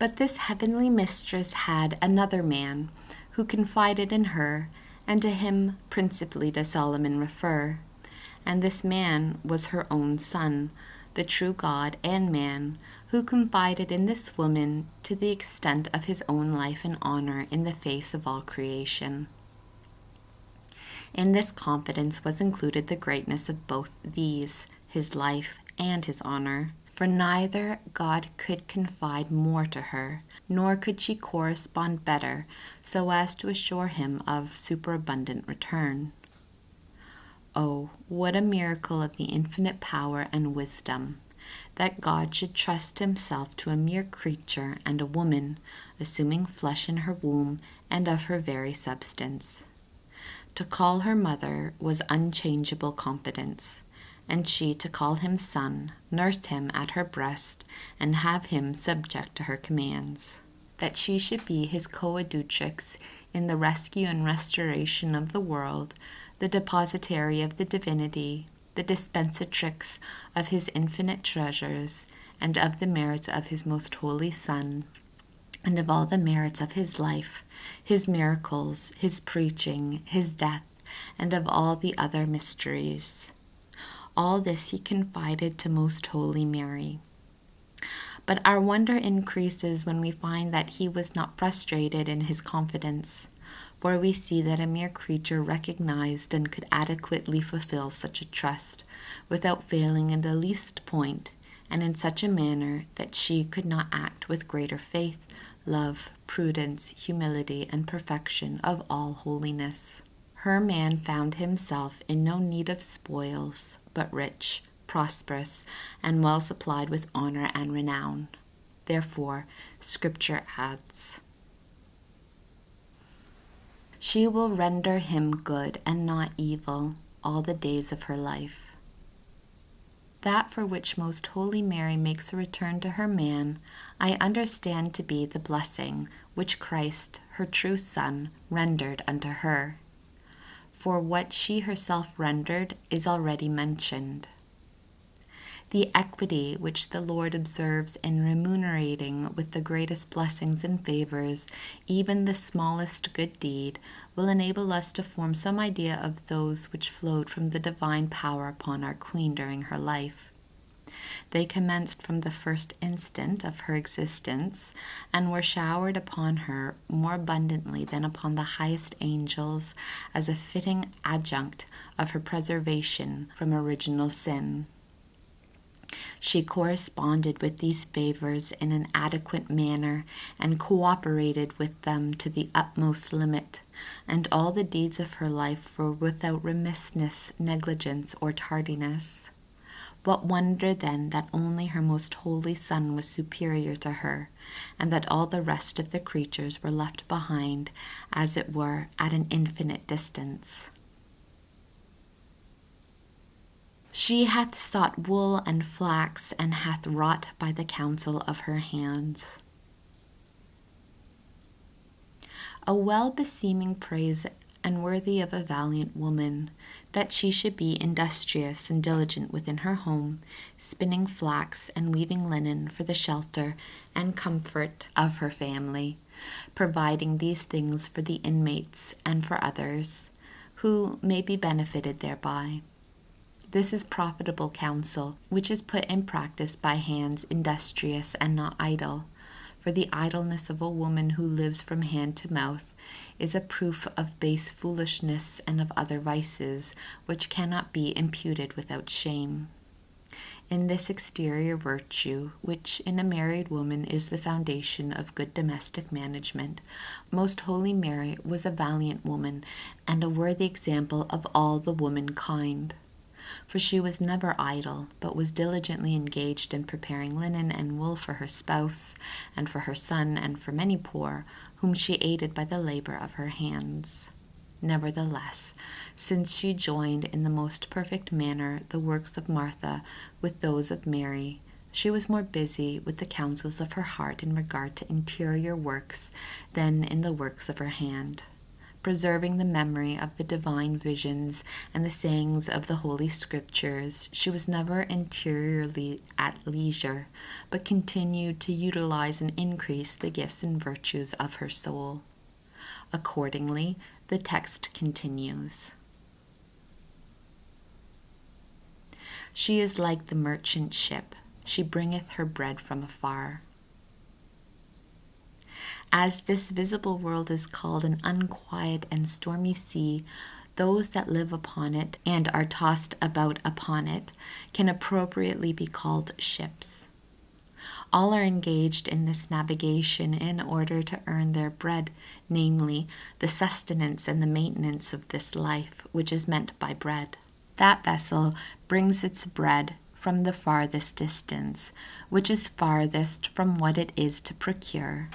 But this heavenly mistress had another man, who confided in her, and to him principally does Solomon refer. And this man was her own son, the true God and man, who confided in this woman to the extent of his own life and honor in the face of all creation. In this confidence was included the greatness of both these, his life and his honor. For neither God could confide more to her, nor could she correspond better, so as to assure him of superabundant return. Oh, what a miracle of the infinite power and wisdom, that God should trust himself to a mere creature and a woman, assuming flesh in her womb and of her very substance. To call her mother was unchangeable confidence, and she to call him son, nurse him at her breast, and have him subject to her commands. That she should be his coadjutrix in the rescue and restoration of the world, the depositary of the divinity, the dispensatrix of his infinite treasures, and of the merits of his most holy Son, and of all the merits of his life, his miracles, his preaching, his death, and of all the other mysteries. All this he confided to Most Holy Mary. But our wonder increases when we find that he was not frustrated in his confidence, for we see that a mere creature recognized and could adequately fulfill such a trust, without failing in the least point, and in such a manner that she could not act with greater faith, love, prudence, humility, and perfection of all holiness. Her man found himself in no need of spoils, but rich, prosperous, and well supplied with honor and renown. Therefore, Scripture adds, "She will render him good and not evil all the days of her life." That for which Most Holy Mary makes a return to her man, I understand to be the blessing which Christ, her true Son, rendered unto her. For what she herself rendered is already mentioned. The equity which the Lord observes in remunerating with the greatest blessings and favors even the smallest good deed will enable us to form some idea of those which flowed from the divine power upon our Queen during her life. They commenced from the first instant of her existence, and were showered upon her more abundantly than upon the highest angels as a fitting adjunct of her preservation from original sin. She corresponded with these favors in an adequate manner, and cooperated with them to the utmost limit, and all the deeds of her life were without remissness, negligence, or tardiness. What wonder then that only her most holy Son was superior to her, and that all the rest of the creatures were left behind, as it were, at an infinite distance. She hath sought wool and flax, and hath wrought by the counsel of her hands. A well-beseeming praise and worthy of a valiant woman, that she should be industrious and diligent within her home, spinning flax and weaving linen for the shelter and comfort of her family, providing these things for the inmates and for others, who may be benefited thereby. This is profitable counsel, which is put in practice by hands industrious and not idle, for the idleness of a woman who lives from hand to mouth is a proof of base foolishness and of other vices, which cannot be imputed without shame. In this exterior virtue, which in a married woman is the foundation of good domestic management, Most Holy Mary was a valiant woman and a worthy example of all the womankind. For she was never idle, but was diligently engaged in preparing linen and wool for her spouse, and for her son, and for many poor, whom she aided by the labor of her hands. Nevertheless, since she joined in the most perfect manner the works of Martha with those of Mary, she was more busy with the counsels of her heart in regard to interior works than in the works of her hand. preserving the memory of the divine visions and the sayings of the Holy Scriptures, she was never interiorly at leisure, but continued to utilize and increase the gifts and virtues of her soul. Accordingly, the text continues. She is like the merchant ship, she bringeth her bread from afar. As this visible world is called an unquiet and stormy sea, those that live upon it and are tossed about upon it can appropriately be called ships. All are engaged in this navigation in order to earn their bread, namely, the sustenance and the maintenance of this life, which is meant by bread. That vessel brings its bread from the farthest distance, which is farthest from what it is to procure,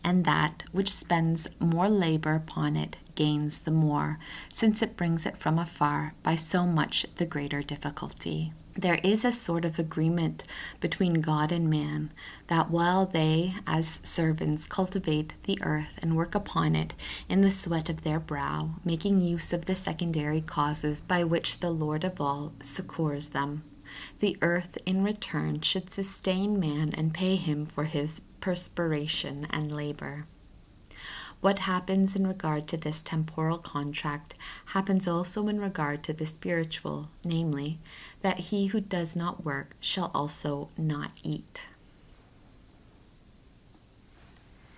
and that which spends more labor upon it gains the more, since it brings it from afar by so much the greater difficulty. There is a sort of agreement between God and man that while they, as servants, cultivate the earth and work upon it in the sweat of their brow, making use of the secondary causes by which the Lord of all succours them, the earth in return should sustain man and pay him for his perspiration and labor. What happens in regard to this temporal contract happens also in regard to the spiritual, namely, that he who does not work shall also not eat.